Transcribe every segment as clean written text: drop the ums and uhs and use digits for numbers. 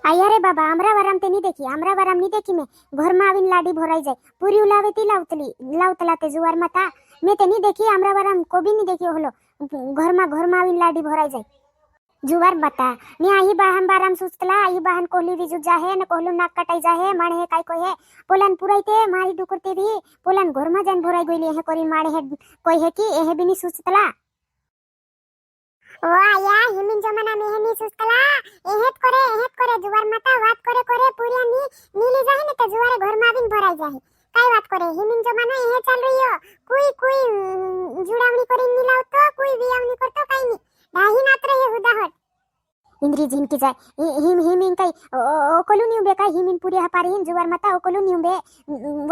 आया रे बाबा आमरावराम ते नहीं देखी आमरावराम नहीं देखी मैं घर में आवीन लाडी भराई जाए पूरी उलावे ती लावतला ते जुवार माता मैं ते नहीं देखी आमरावराम को भी नहीं देखी होलो घर में आवीन लाडी भराई जाए जुवार माता मी आई बाहन बाराम सुचतला आई बाहन कोहली विजू जाहे न कोहलू नाक कटाई जाहे माणे हे काय कोई है पोलान पुराईते मारी डुकरते भी पोलान घर में जान भराई गईली हे कोरी माणे हे कोई है की एहे भी नहीं सुचतला ओ आया हिमिन जमाना में हेनी सुस्तला एहेत करे जुवार माता बात करे पूरी नीली जाहे ने तो जुवारे घर में आवीन भराई जाहे काय बात करे हिमिन जमाना एहे चल रही हो कोई जुड़ावणी करी नी लावतो कोई वियावणी करतो काय नी दाही नात रहे उदाहरण इंद्री जिन की जाय हिमिन काय ओकलू नी उबे काय हिमिन पूरी हपारी हिन जुवार माता ओकलू नी उबे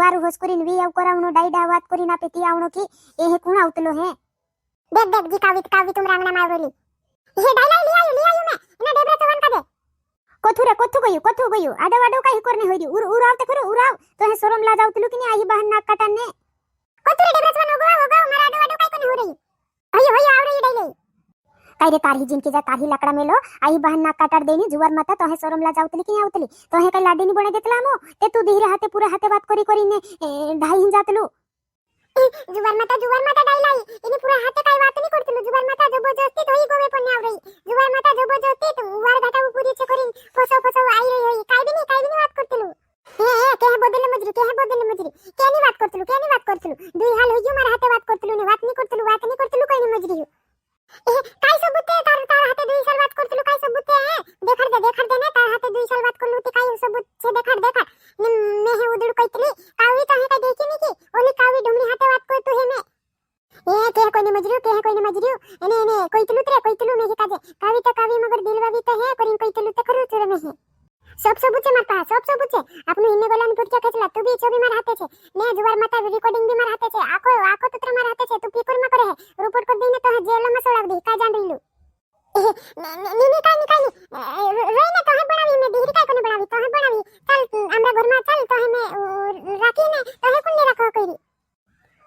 वारू होस करीन वियाव करावणो डायडा बात करीन आपे ती आवणो की एहे कोण आवतलो हे देख जी कावी तुम रांगना मावली हे डायला लिया मैं ना डेबरा चवन का दे कोथु गयो आडो काही करने होई उराव ते करो उराव तो हे सोरम ला जावतलु कि आई बहन नाक काटने कोथु रे डेबरा चवन होगा मारा आडो काही कोने हो रही होई आव रही डायले काय रे तारही जिनकी जा तारही लाकड़ा मेलो आई बहन नाक काटार देनी जुवार माता तो हे सोरम ला जावतली कि आवतली तो हे काय लाडी नी बने देतला मो ते तू धीरे हाथे पूरा हाथे बात करी ने ढाई हिन जातलु जुवार माता डायलाई इनी पूरा हाथे काय बात नहीं करतलु जुवार माता जबरदस्ती तो ही गोवे पण आव रही जुवार माता जबरदस्ती तो वार घाटा पूरी छे करिन फसो आई रही होई काय भी नहीं बात करतलु के बदल मजरी केनी बात करतलु दुई हाल होई मार हाथे बात करतलु ने बात नहीं करतलु कोई नहीं मजरी काय सबूत है तार हाथे दुई साल बात करतलु काय सबूत है देखाड़ दे ने तार हाथे दुई साल बात करलु ते काय सबूत छे देखाड़ मैं हे उदड़ कइतली कावी तो हे काय देखी नहीं की ओली कावी डुमली हाथे बात करतु हे मैं के कोई ने मजरियो एने कइतलु मैं काजे कावी मगर दिलवावी तो है करिन कइतलु ते करू चोरे में है सब सबूत है मार पास सब सबूत है आपने इन्ने गोलान पुटचा खेचला तू भी छबी मार हाथे छे ने जुवार माता रिकॉर्डिंग भी मार हाथे छे आको तुत्र मार हाथे छे तू पीपर में करे है रिपोर्ट कर देने तो जेल में सोड़ाव दे का जान रहीलु नी काय रोइने तो है बनावी मैं दिहरी काय कोने बनावी तो है बनावी चल हमरा घर में चल तो है मैं राखी ने तो है कोने रखो कइरी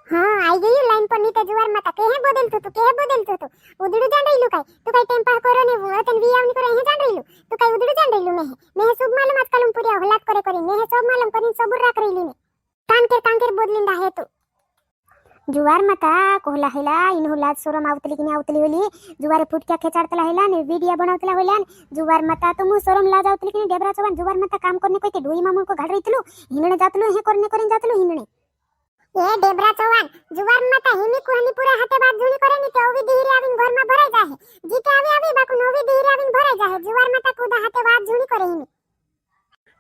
हां आई गई लाइन पर नी तो जुवार माता के है बदलतो तू उदड़ू जान रहीलु काय तू काय टेम्पा करो ने वतन वियावनी करे है जान रहीलु तू काय उदड़ू जान रहीलु मैं सब मालूम आज कलम पूरी हलात करे मैं सब मालूम करिन सबूर राख रहीली ने कांकेर बदलिंदा है तू जुवार माता कोहला हैला इन हुलात सोरम आवतली कि आवतली होली जुवारे फुटक्या खेचाडतला हैला ने वीडियो बनावतला होल्या जुवार माता तो मु सोरम ला जावतली कि डेबरा चवन जुवार माता काम करने कोई डोई मामूल को घाड़ रहीतलु हिनने जातलु हे करने करिन जातलु हिनने ए डेबरा चवन जुवार माता हिमी कुहनी पूरा हाथे बात जुनी करे नी तो ओवी दिहरी आविन घर में भराई जाहे जीते आवी बाकू नोवी दिहरी आविन भराई जाहे जुवार माता कुदा हाथे बात जुनी करे हिमी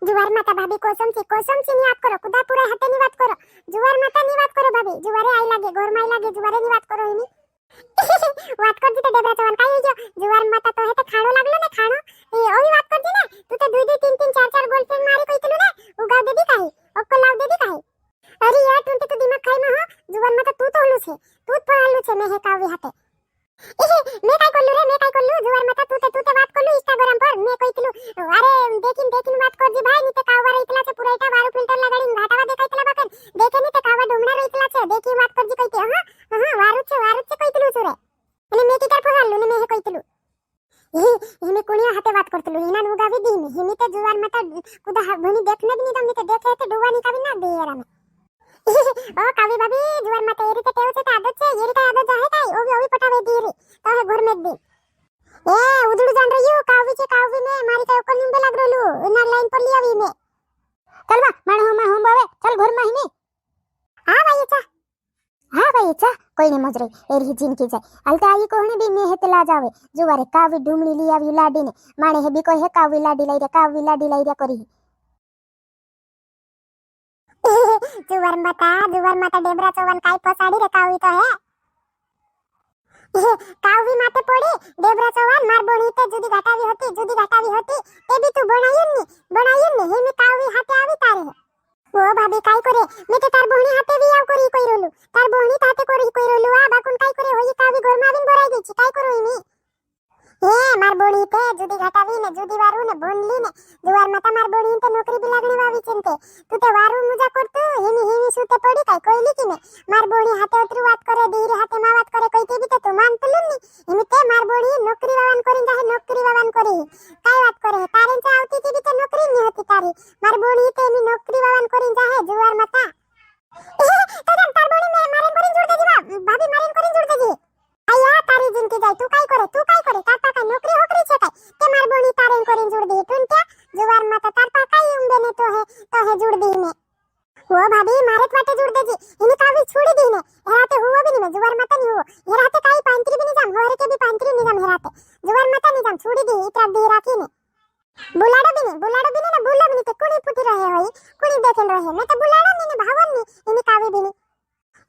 जुवार माता भाभी कोसम सी नी बात करो कुदा पूरा हाथे नी बात करो जुवार माता नी बात करो भाभी जुवारे आई लागे घर में आई लागे जुवारे नी बात करो हिमी बात कर दी तो डेबरा चवन काय जो जुवार माता तो है तो खाणो लागलो ने खाणो ए ओवी बात कर दी ना तू तो 2 3 4 गर्लफ्रेंड मारी कइतलु ने उगाव दे दी काहे ओक्को लाव दे दी काहे अरे यार तू तो दिमाग खाई में हो जुवार माता तू तो हल्लू छे मैं है कावी हाथे मैं काय करलू जुवार माता तू ते बात करलू इंस्टाग्राम पर मैं कइतलू अरे देखिन बात कर जी भाई नी ते कावा रहितला छे पूरा एटा वारू फिल्टर लगाडीन घाटावा देखाइतला बकन देखे नी ते कावा डोमणा रहितला छे देखी बात कर जी कइते हां वारू छे कइतलू छुरे અને मैं की तरफ हल्लू ने मैं है कइतलू हिमे कोणिया हाथे बात करतलू हिना उगावी दी में हिमी ते जुवार माता कुदा भणी देखने भी नी तमने ते देखे ते डोवा नी कावी ना दे यार में ओ कावी भाभी जुवार माता एरी ते टेव छे आदत छे एरी काय आदत जाहे काय ओवी पटावे दीरी तो है घर में दी ए उदड़ू जान रही हो कावी ने मारी काय ओकर निंबे लाग रहलू इना लाइन पर लियावी में चल बा माण हम बावे चल घर में ही नहीं हां भाई अच्छा कोई ने मजरे एरी जिन की जाए अलता आई कोहने भी मैं हेते ला जावे जुवारे कावी ढूमणी लियावी लाडी ने माणे हे भी कोई है कावी लाडी लाई रे करी जुवार माता डेबरा चवन काय फसाडी रे कावी तो है कावी माते पड़ी डेबरा चवन मार बोणी ते जुदी घटावी होती ते भी तू बनायन ने हे मी कावी हाथे आवी तारे ओ भाभी काय करे मैं तो तार बोणी हाथे भी आव करी कोई रोलू तार बोणी हाथे कोई रोलू आ बाकुन काय करे होई कावी घर में आविन भराई गई काय करू इनी मार बोणी ते जुदी घटावी ने जुदी वारू ने बोनली ने जुवार माता मार बोणी ते नौकरी भी लागणी वावी चिंते तू ते वारू मुजा करतो हिमी सुते पड़ी काय कोईली की ने मार बोणी हाथे उतरू बात करे दीरी हाथे मा बात करे कइते भी ते तू मानतलु नी हिमी ते मार बोणी नौकरी वावन करिन जाहे नौकरी वावन करी काय बात करे तारेंचा आवती ती भी ते जुड़ दी टुंट्या जुवार माता तार पाकाई उंबे ने तो है जुड़ दी ने वो भाभी मारे वाटे जुड़ देजी इनी कावी छोड़ी दी ने हेराते हुआ भी नहीं जुवार माता नहीं हो हेराते काई पांत्री भी नहीं जाम होरे के भी पांत्री नहीं जाम हेराते जुवार माता नहीं जाम छोड़ी दी इतरा दी राखी ने बुलाड़ो भी नहीं ना बुला भी नहीं ते कुणी पुटी रहे होई कुणी देखन रहे मैं तो बुलाड़ो नहीं ने भावन नहीं इनी कावी भी नहीं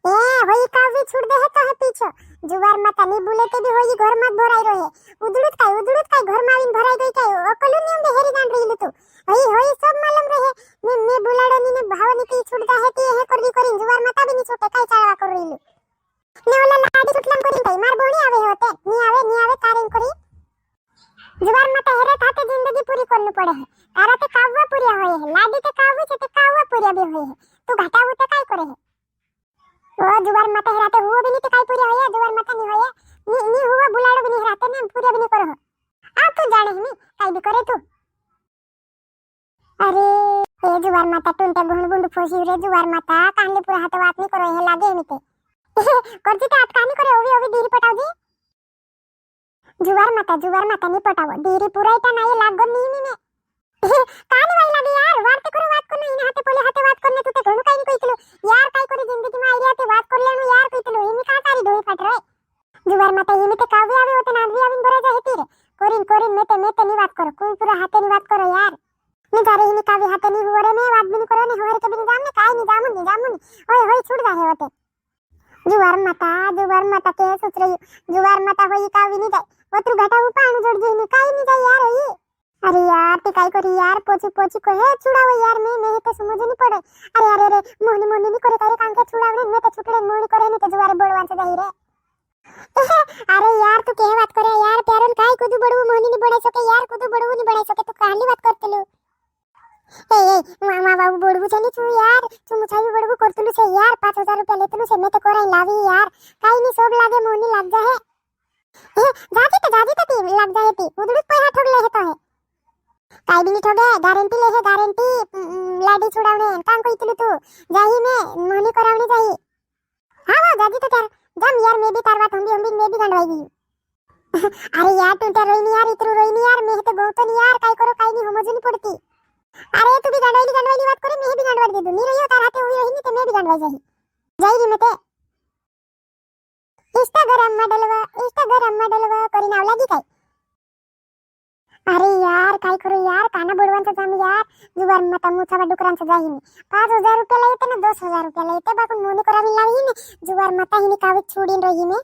ए होई कावी छुड़ दे है तो है पीछे जुवार माता नी बुलेते भी होई घर मत भराई रहे उदुड़त काय घर माविन भराई गई काय ओकलु नियम दे हेरी जान रही तू होई सब मालूम रहे मैं बुलाड़ो नी ने भावनी की छुड़दा है ती है करी जुवार माता भी नी छोटे काय चालवा कर रही ने ओला लाडी छुटलम करी काय मार बोणी आवे होते नी आवे तारिन करी जुवार माता हेरे थाते जिंदगी पूरी करनु पड़े है तारा ते काववा पूरी होय है लाडी ते काववी छे ते काववा पूरी भी होय है तू घाटा होते काय करे है ओ जुवार माता हेराते हुआ भी नहीं तो काय पूरी होय है जुवार माता नहीं होय नी हुआ बुलाड़ो भी नहीं हेराते ने पूरी भी नहीं करो आ तू जाने ही काय भी करे तू अरे हे जुवार माता टुंटे गुंड फोसी रे जुवार माता कानले पूरा हाथ बात नहीं करो है लागे मिते करती तो हाथ कानी करे ओवी दीरी पटाव दी जुवार माता नहीं पटाव दीरी पूरा इता नाही लागो नी में कानी वाई लागे यार वार्ते करो बात करना इन हाथे बोले हाथे बात करने तू ते घणु काई कोई किलो यार काय करे जिंदगी में आईया ते बात कर लेनु यार कोई किलो इमी का तारी ढोई फट रे जुवार माता इमी ते कावे आवे होते नादवी आविन भरे जाए तीरे कोरिन मेते नी बात करो कोई पूरा हाथे नी बात करो यार नी तारे इनी कावे हाथे नी हुरे में बात भी नी करो ने होरे के भी जाम ने काय नी जामुन ओए होई छुड़ जाए होते जुवार माता के सोच रही जुवार माता होई कावी नी जाए वत्रु घाटा उपाण जोड़ जे नी काय नी जाए यार होई अरे यार ते काय करी यार पोची को है छुड़ावे यार मैं तो समझ नहीं पड़े अरे मोहनी नहीं करे तारे कांके छुड़ावने मैं तो छुटले मोहनी करे नहीं तो जुवारे बोलवान से जाई रे अरे यार तू के बात करे यार प्यारन काय कुदू बड़ू मोहनी नहीं बड़े सके यार कुदू बड़ू नहीं बड़े सके तू काली बात करतलो ए मामा बाबू बड़ू छनी तू यार तू मुछाई बड़ू करतलु से यार 5000 रुपया लेतलु से मैं तो कोराई लावी यार काय नहीं सब लागे मोहनी लग जाए जाती तो लग जाए ती उदुड़ पैसा ठोक ले है तो है काय भी नहीं ठोगे गारंटी ले है गारंटी लाडी छुड़ावने काम कोई तलु तू जाही में मोहनी करावने जाही हां वो जाजी तो यार जम यार मैं भी तार बात हम भी मैं भी गंडवाई भी अरे यार तू तो रोई नहीं यार इतरू रोई नहीं यार मैं तो बहुत नहीं यार काय करो काय नहीं समझ नहीं पड़ती अरे तू भी गंडवाई बात करे मैं भी गंडवा दे दूं नहीं रही हो तार हाथे हुई रही नहीं तो मैं भी गंडवाई जाही री मते इंस्टाग्राम में डलवा करी नाव लागी काय अरे यार काय करू यार काना बोडवांचा जाम यार जुवार माता मुछावा डुकरांचा जाही मी 5000 रुपया येते ना 10000 रुपया येते बाकून मोनी करावी लावी ने जुवार माता हिने कावे छोडीन रही ने